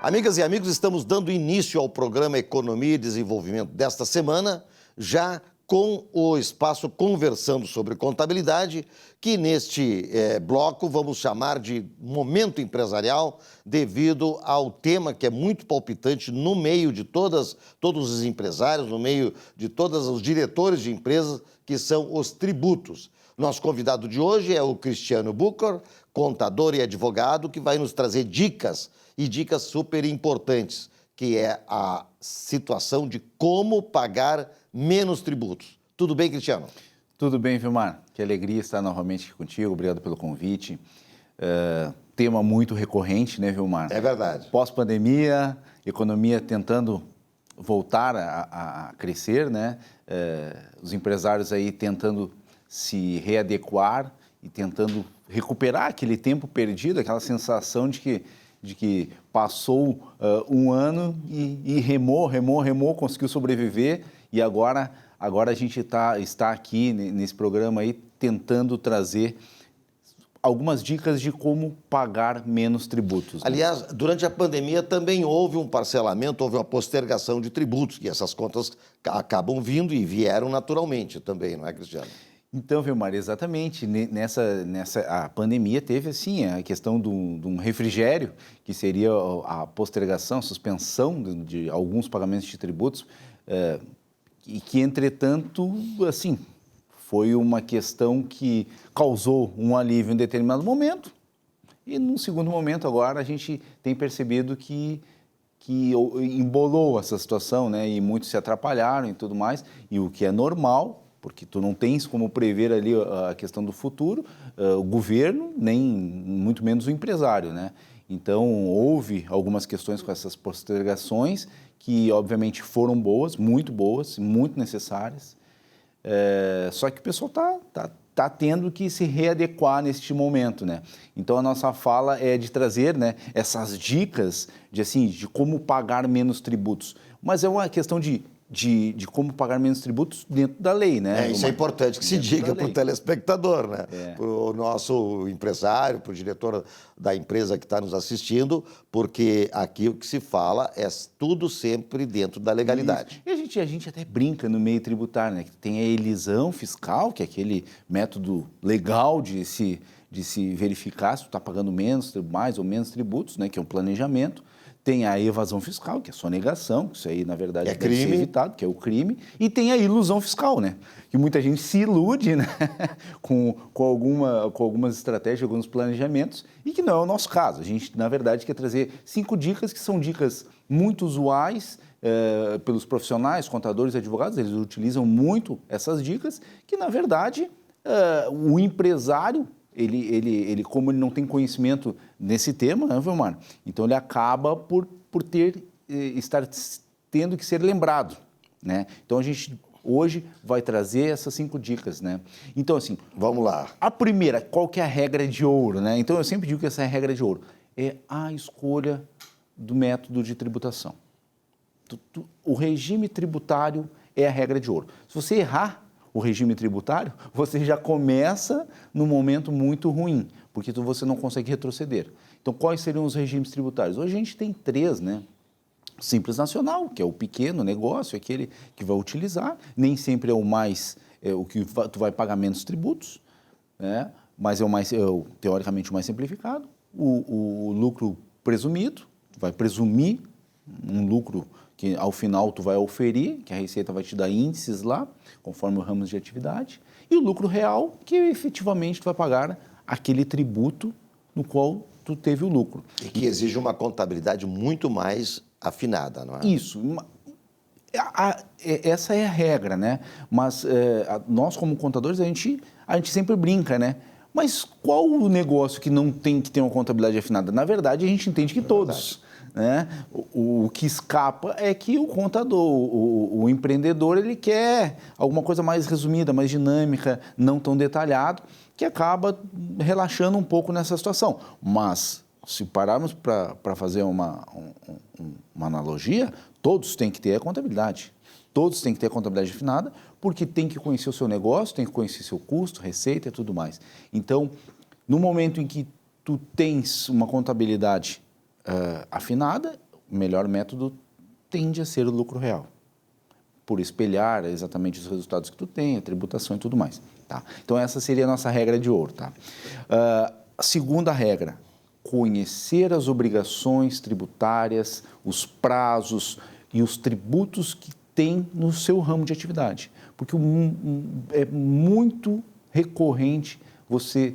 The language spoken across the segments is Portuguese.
Amigas e amigos, estamos dando início ao programa Economia e Desenvolvimento desta semana, já com o espaço Conversando sobre Contabilidade, que neste bloco vamos chamar de Momento Empresarial, devido ao tema que é muito palpitante no meio de todos os empresários, no meio de todos os diretores de empresas, que são os tributos. Nosso convidado de hoje é o Cristiano Bucor, contador e advogado, que vai nos trazer dicas super importantes, que é a situação de como pagar menos tributos. Tudo bem, Cristiano? Tudo bem, Vilmar. Que alegria estar novamente aqui contigo. Obrigado pelo convite. Tema muito recorrente, né, Vilmar? É verdade. Pós-pandemia, economia tentando voltar a crescer, né? Os empresários aí tentando se readequar e tentando recuperar aquele tempo perdido, aquela sensação de que passou um ano e remou, conseguiu sobreviver e agora a gente está aqui nesse programa aí tentando trazer algumas dicas de como pagar menos tributos. Né? Aliás, durante a pandemia também houve um parcelamento, houve uma postergação de tributos, e essas contas acabam vindo e vieram naturalmente também, não é, Cristiano? Então, Vilmar, exatamente. A pandemia teve, assim, a questão de um refrigério, que seria a postergação, a suspensão de alguns pagamentos de tributos, e que, entretanto, assim, foi uma questão que causou um alívio em determinado momento, e num segundo momento agora a gente tem percebido que embolou essa situação, né? E muitos se atrapalharam e tudo mais, e o que é normal, porque tu não tens como prever ali a questão do futuro, o governo, nem muito menos o empresário, né? Então, houve algumas questões com essas postergações que, obviamente, foram muito necessárias, só que o pessoal tá tendo que se readequar neste momento, né? Então, a nossa fala é de trazer, né, essas dicas de como pagar menos tributos, mas é uma questão de como pagar menos tributos dentro da lei, né? Isso é importante que se diga para o telespectador, né? Para o nosso empresário, para o diretor da empresa que está nos assistindo, porque aqui o que se fala é tudo sempre dentro da legalidade. Isso. E a gente até brinca no meio tributário, né? Que tem a elisão fiscal, que é aquele método legal de se verificar se tu está pagando mais ou menos tributos, né? Que é um planejamento. Tem a evasão fiscal, que é sonegação, que isso aí, na verdade, deve ser evitado, que é o crime. E tem a ilusão fiscal, né? Que muita gente se ilude, né? com algumas estratégias, alguns planejamentos, e que não é o nosso caso. A gente, na verdade, quer trazer 5 dicas, que são dicas muito usuais pelos profissionais, contadores e advogados. Eles utilizam muito essas dicas, que, na verdade, o empresário... Ele, como ele não tem conhecimento nesse tema, né, Vilmar? Então, ele acaba por estar tendo que ser lembrado, né? Então, a gente hoje vai trazer essas 5 dicas, né? Então, assim... Vamos lá. A primeira, qual que é a regra de ouro, né? Então, eu sempre digo que essa é a regra de ouro. É a escolha do método de tributação. O regime tributário é a regra de ouro. Se você errar o regime tributário, você já começa num momento muito ruim, porque você não consegue retroceder. Então, quais seriam os regimes tributários? Hoje a gente tem 3, né? Simples Nacional, que é o pequeno negócio, aquele que vai utilizar, nem sempre é o que tu vai pagar menos tributos, né? Mas teoricamente o mais simplificado. O lucro presumido, tu vai presumir um lucro que ao final tu vai oferir, que a Receita vai te dar índices lá, conforme os ramos de atividade, e o lucro real, que efetivamente tu vai pagar aquele tributo no qual tu teve o lucro. E que exige uma contabilidade muito mais afinada, não é? Isso. Essa é a regra, né? Mas nós, como contadores, a gente sempre brinca, né? Mas qual o negócio que não tem que ter uma contabilidade afinada? Na verdade, a gente entende que todos... Né? O que escapa é que o contador, o empreendedor, ele quer alguma coisa mais resumida, mais dinâmica, não tão detalhado, que acaba relaxando um pouco nessa situação. Mas, se pararmos para fazer uma analogia, todos têm que ter a contabilidade. Todos têm que ter a contabilidade afinada, porque tem que conhecer o seu negócio, tem que conhecer seu custo, receita e tudo mais. Então, no momento em que tu tens uma contabilidade afinada, melhor método tende a ser o lucro real, por espelhar exatamente os resultados que tu tem, a tributação e tudo mais. Tá? Então, essa seria a nossa regra de ouro. Tá? A segunda regra, conhecer as obrigações tributárias, os prazos e os tributos que tem no seu ramo de atividade. Porque é muito recorrente você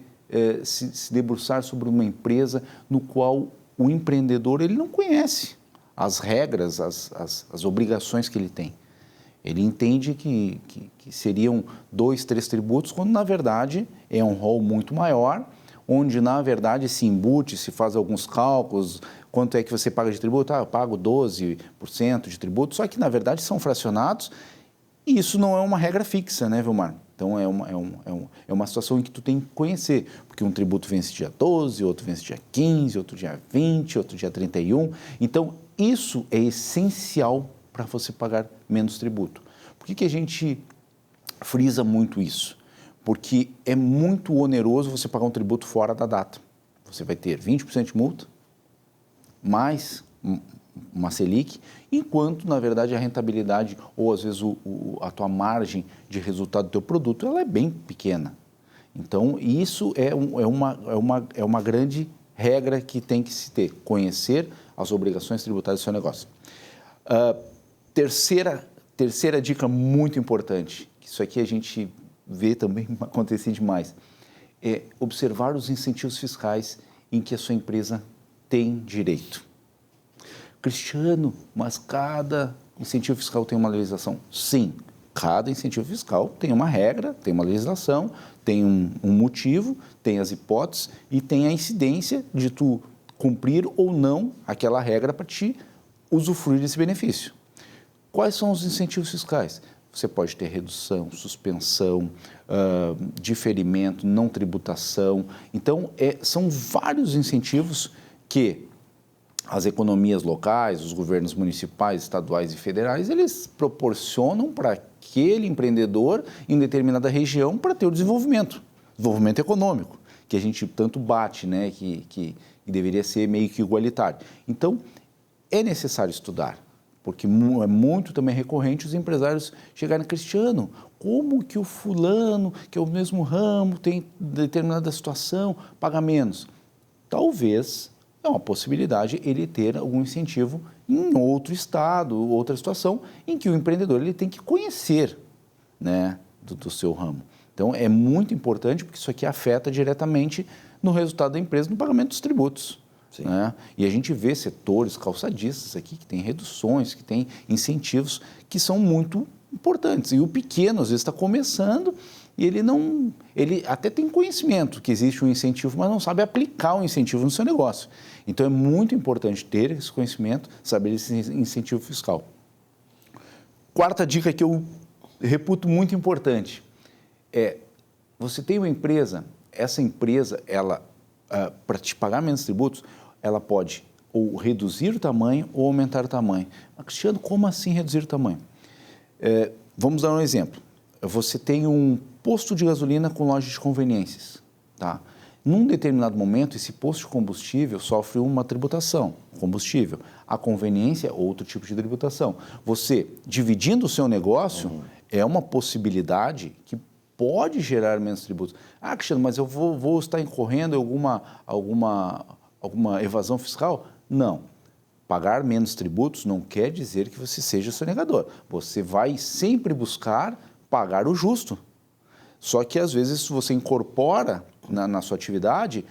se debruçar sobre uma empresa no qual o empreendedor ele não conhece as regras, as obrigações que ele tem. Ele entende que seriam 2, 3 tributos, quando na verdade é um rol muito maior, onde na verdade se embute, se faz alguns cálculos, quanto é que você paga de tributo? Eu pago 12% de tributo, só que na verdade são fracionados e isso não é uma regra fixa, né, Vilmar? Então é uma situação em que tu tem que conhecer, porque um tributo vence dia 12, outro vence dia 15, outro dia 20, outro dia 31. Então isso é essencial para você pagar menos tributo. Por que a gente frisa muito isso? Porque é muito oneroso você pagar um tributo fora da data. Você vai ter 20% de multa, mais uma Selic, enquanto, na verdade, a rentabilidade ou, às vezes, a tua margem de resultado do teu produto ela é bem pequena. Então, isso é uma grande regra que tem que se ter, conhecer as obrigações tributárias do seu negócio. Terceira dica muito importante, que isso aqui a gente vê também acontecer demais, é observar os incentivos fiscais em que a sua empresa tem direito. Cristiano, mas cada incentivo fiscal tem uma legislação? Sim, cada incentivo fiscal tem uma regra, tem uma legislação, tem um motivo, tem as hipóteses e tem a incidência de tu cumprir ou não aquela regra para te usufruir desse benefício. Quais são os incentivos fiscais? Você pode ter redução, suspensão, diferimento, não tributação. Então, são vários incentivos que as economias locais, os governos municipais, estaduais e federais, eles proporcionam para aquele empreendedor em determinada região para ter o desenvolvimento econômico, que a gente tanto bate, né, que deveria ser meio que igualitário. Então, é necessário estudar, porque é muito também recorrente os empresários chegarem, Cristiano, como que o fulano, que é o mesmo ramo, tem determinada situação, paga menos? Talvez é uma possibilidade ele ter algum incentivo em outro estado, outra situação, em que o empreendedor ele tem que conhecer, né, do seu ramo. Então, é muito importante, porque isso aqui afeta diretamente no resultado da empresa, no pagamento dos tributos. Né? E a gente vê setores calçadistas aqui que têm reduções, que têm incentivos que são muito importantes. E o pequeno, às vezes, está começando e ele até tem conhecimento que existe um incentivo, mas não sabe aplicar o incentivo no seu negócio. Então, é muito importante ter esse conhecimento, saber esse incentivo fiscal. Quarta dica que eu reputo muito importante é, você tem uma empresa, essa empresa, ela, para te pagar menos tributos, ela pode ou reduzir o tamanho ou aumentar o tamanho. Mas, Cristiano, como assim reduzir o tamanho? Vamos dar um exemplo. Você tem um posto de gasolina com loja de conveniências. Tá? Num determinado momento, esse posto de combustível sofre uma tributação, combustível. A conveniência é outro tipo de tributação. Você, dividindo o seu negócio, é uma possibilidade que pode gerar menos tributos. Ah, Cristiano, mas eu vou estar incorrendo em alguma evasão fiscal? Não. Pagar menos tributos não quer dizer que você seja sonegador. Você vai sempre buscar pagar o justo. Só que, às vezes, você incorpora na sua atividade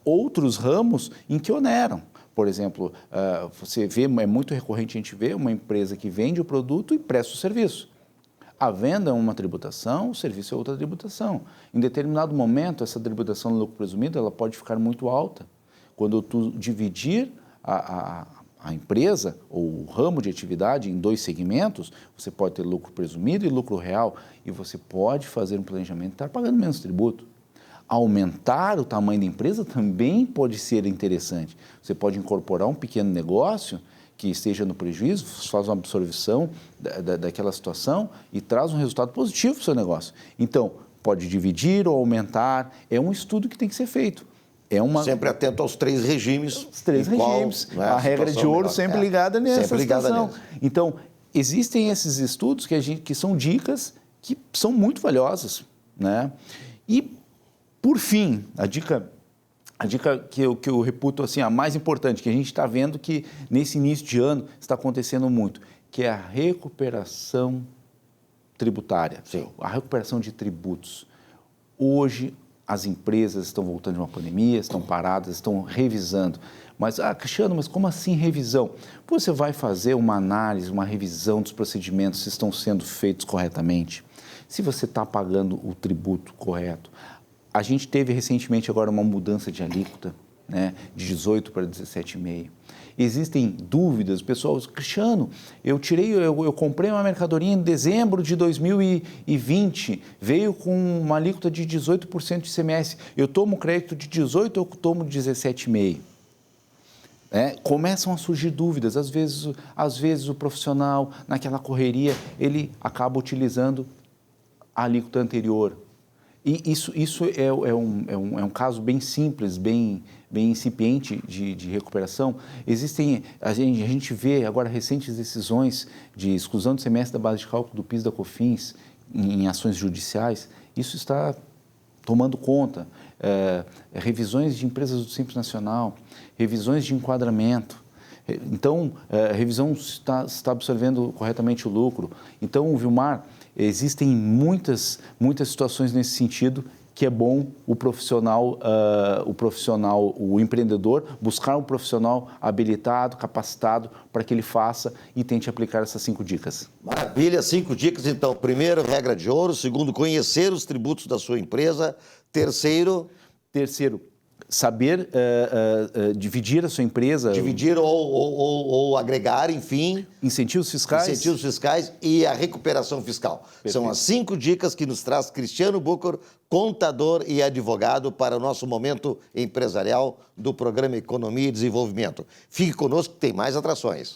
outros ramos em que oneram. Por exemplo, você vê, é muito recorrente a gente ver uma empresa que vende o produto e presta o serviço. A venda é uma tributação, o serviço é outra tributação. Em determinado momento, essa tributação no lucro presumido ela pode ficar muito alta. Quando tu dividir a empresa ou o ramo de atividade em 2 segmentos, você pode ter lucro presumido e lucro real, e você pode fazer um planejamento e estar pagando menos tributo. Aumentar o tamanho da empresa também pode ser interessante. Você pode incorporar um pequeno negócio que esteja no prejuízo, faz uma absorção daquela situação e traz um resultado positivo para o seu negócio. Então, pode dividir ou aumentar, é um estudo que tem que ser feito. Sempre atento aos 3 regimes. Os 3 regimes. Né, a regra de ouro sempre ligada nessa sempre ligada situação. nessa. Então, existem esses estudos que são dicas que são muito valiosas, né? E, por fim, a dica que eu reputo assim, a mais importante, que a gente está vendo que nesse início de ano está acontecendo muito, que é a recuperação tributária, Sim. a recuperação de tributos. Hoje, as empresas estão voltando de uma pandemia, estão paradas, estão revisando. Mas, Cristiano, mas como assim revisão? Você vai fazer uma análise, uma revisão dos procedimentos se estão sendo feitos corretamente, se você está pagando o tributo correto. A gente teve recentemente agora uma mudança de alíquota, né, de 18 para 17,5. Existem dúvidas, pessoal, Cristiano, eu comprei uma mercadoria em dezembro de 2020, veio com uma alíquota de 18% de ICMS, eu tomo crédito de 18 ou eu tomo 17,5? Começam a surgir dúvidas, às vezes o profissional, naquela correria, ele acaba utilizando a alíquota anterior. E isso é um caso bem simples, bem incipiente de recuperação. A gente vê agora recentes decisões de exclusão do semestre da base de cálculo do PIS e da COFINS em ações judiciais. Isso está tomando conta. Revisões de empresas do Simples Nacional, revisões de enquadramento. Então, a revisão está absorvendo corretamente o lucro. Então, Vilmar, existem muitas situações nesse sentido que é bom o profissional, o empreendedor, buscar um profissional habilitado, capacitado, para que ele faça e tente aplicar essas 5 dicas. Maravilha, 5 dicas, então. Primeiro, regra de ouro. Segundo, conhecer os tributos da sua empresa. Terceiro, saber dividir a sua empresa. Dividir ou agregar, enfim. Incentivos fiscais. Incentivos fiscais e a recuperação fiscal. Perfeito. São as 5 dicas que nos traz Cristiano Bucor, contador e advogado, para o nosso momento empresarial do programa Economia e Desenvolvimento. Fique conosco que tem mais atrações.